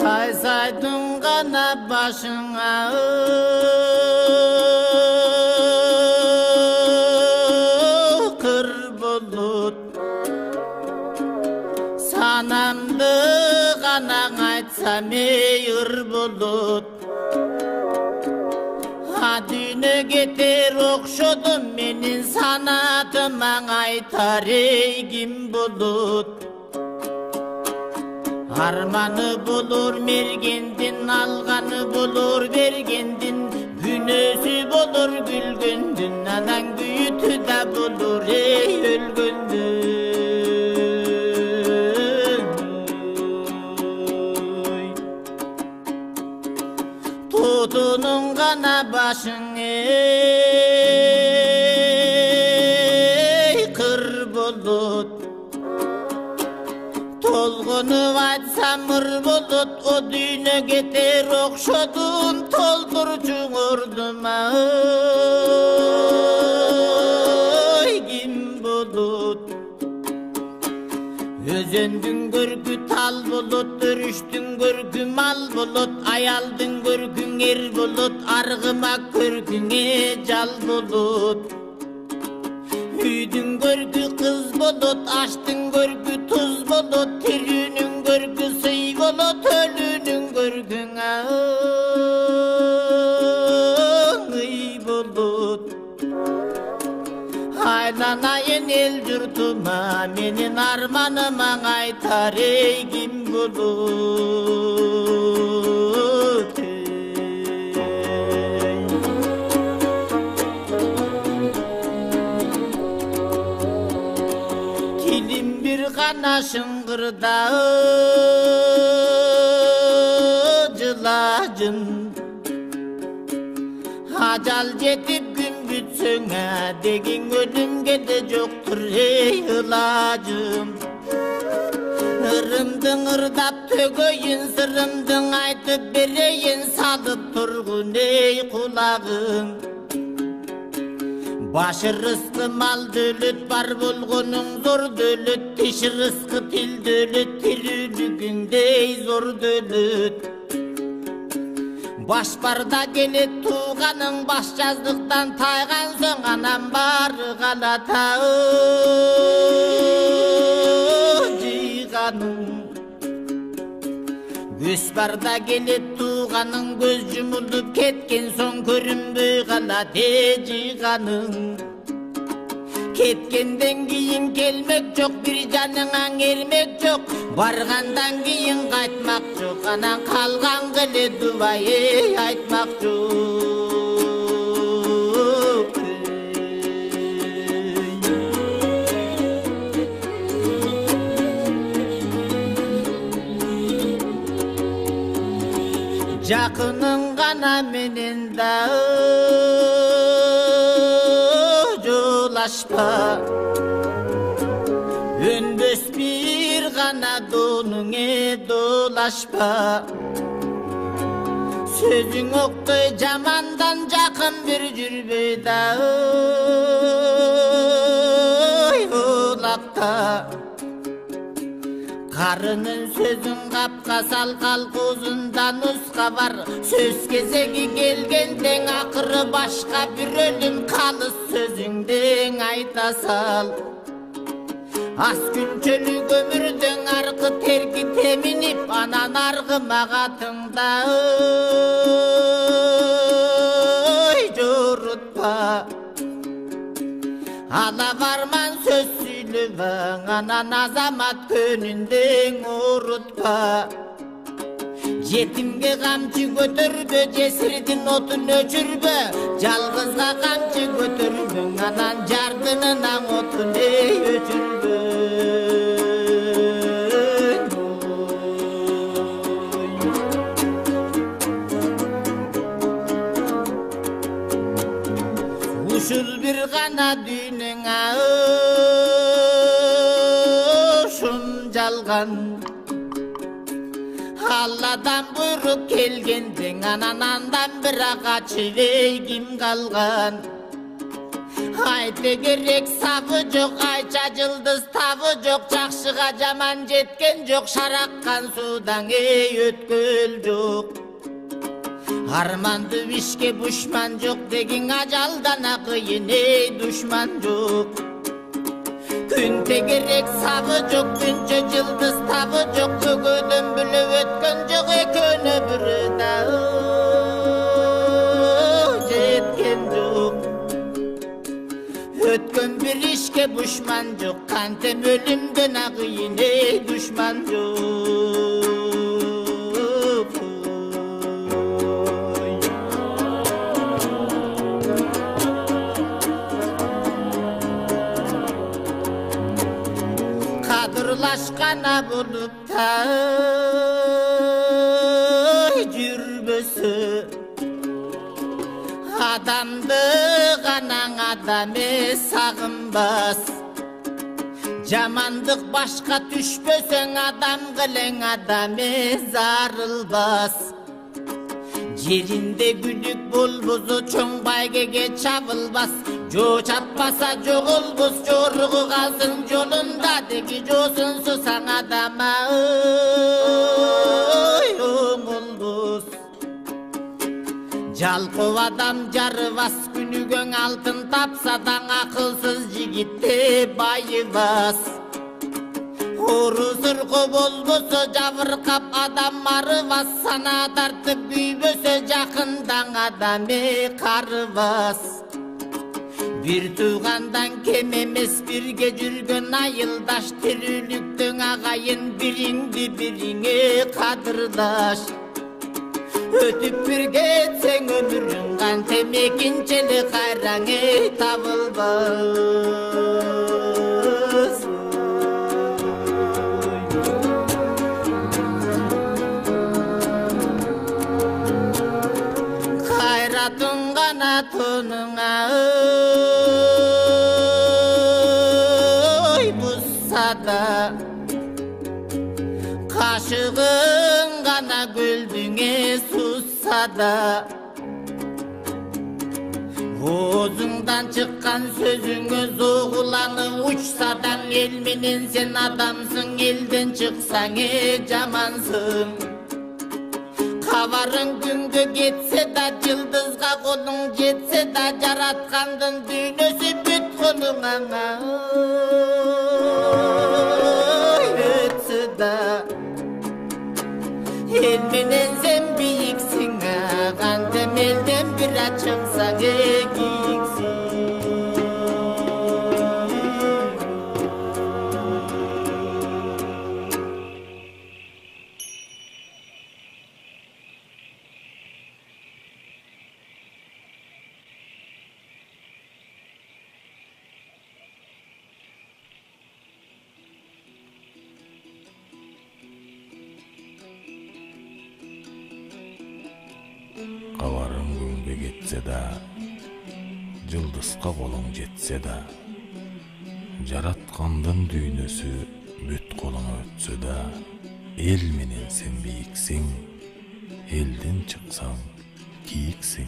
Қайсайдың ғана башыңа қыр бұлыт, санамды ғана айтсам ыр бұлыт. Дүйнө кетер окшодум менин санатыма айтар ким болот. Арманы болор мергендин, алганы болор бергендин, күнөөсү болор күлгөндүн, анан күйүтү да болор өлгөндүн. Тотунун гана башың кыр болот, толгонуп айтсам ыр болот. О дүйнө кетер окшодун, толтурчуң ордума ким болот. Өзөндүн көркү тал болот, өрүштүн көркү мал болот, аялдын көркүң ер болот, аргыма көркүңө жал болот. Үйдүн көркү кыз болот, аштын көркү туз болот, тирүүнүн көркү сый болот, өлүүнүн көркүң ый болот. Айланайын эл журтума, менин арманыма айтар ким болот. Тилим бир гана шыңгырда жылажын, ажал жетип күн бүтсөңө деген өлүмгө да жоктур ылажым. Ырымдың ырдап төгөйүн, сырымдың айтып берейин, салып тургун кулагым. Башы рызкы мал дөлөт, бар болгонуң зор дөлөт, тиш рызкы тил дөлөт, тирүүлүгүңдөй зор дөлөт. Баш барда келет тууганың, баш жаздыктан тайган соң анан бары калата жыйганың. Көз барда келет тууганың, көз жумулуп кеткен соң көрүнбөй калат жыйганың. Кеткенден кийин келмек жок, бир жаныңан эрмек жок, баргандан кийин кайтмак жок, анан калган келе дубай айтмак жок. Жакының гана менен да жолашпа, өнбөс бир гана донуңе долашпа. Сөзүң октой жамандан жакын бир жүрбөй да олакта. Карынын сөзүн капка сал, калкуузунда нуска бар. Сөз кезеги келгенден акыры башка бир өлүм, калыс сөзүңден айта сал. Аз күнчөлүк өмүрдүн аркы терки теминип, анан аргыма катыңда жорутпа. Ала барман сөз сүйлөбөң, анан азамат көнүндөн урутпа. Жетимге камчы көтөрбө, жесирдин отун өчүрбө, жалгызга камчы көтөрбөң, анан жардынынан отун өчүрбө. Ушул бир гана дүйнөңө ушун жалган, Алладан буйрук келгенден, анан андан бирок качып ким калган. Ayte gerek sabı жоқ, ayça жылдыз табы жоқ, жакшыга жаман жеткен жоқ, шараккан судан өткөл жоқ. Арманды ишке бушман жоқ, деген ажалдан кыйын душман жоқ. Күн тегерек сабы жоқ, күнчө жылдыз табы жоқ, көгөдөн бүлө өткөн жоқ, экөөнө бирөө да жеткен жоқ. Өткөн бир ишке бушман жоқ, кантем өлүмдөн кыйын душман жоқ. Кадырлашкана булупта жүрбөсө, адамды канаң адам сагынбас. Жамандык башка түшпөсөң, адам кылең адам зарылбас. Жеринде күлүк болбосо, чоң байгеге чабылбас. Жо чаппаса жоголбос, жоругу калсын жолунда, деги жосун сусаң адама оңолбос. Жалкоо адам жарыбас, күнүгөң алтын тапса даң, акылсыз жигитте байыбас. Орусурко болбосо, жабыркап адам арыбас, сана тартып күйбөсө, жакындаң адам карыбас. Бир туугандан кем эмес, бирге жүргөн айылдаш, тирүүлүктүң агайын, бириңди бириңе кадырдаш. Өтүп бир кетсең өмүрүң, кантем экинчели кайраңы табылбас. Кайратың гана тонуңа бузса да, кашыгың гана көлдүңө сусса да, оозуңдан чыккан сөзүңө зогуланы учса да, эл менен сен адамсың, элден чыксаң жамансың. Кабарың күнгө кетсе да, жылдызга колуң жетсе да, жараткандын дүйнөсү бүт колуңа өтсө да, эл менен сен бийиксиң, кантем элден бир чыксаң кийиксиң. Кабарың күнгө кетсе да, жылдызга колуң жетсе да, жараткандын дүйнөсү бүт колуңа өтсө да, эл менен сен бийиксиң, элден чыксаң кийиксиң.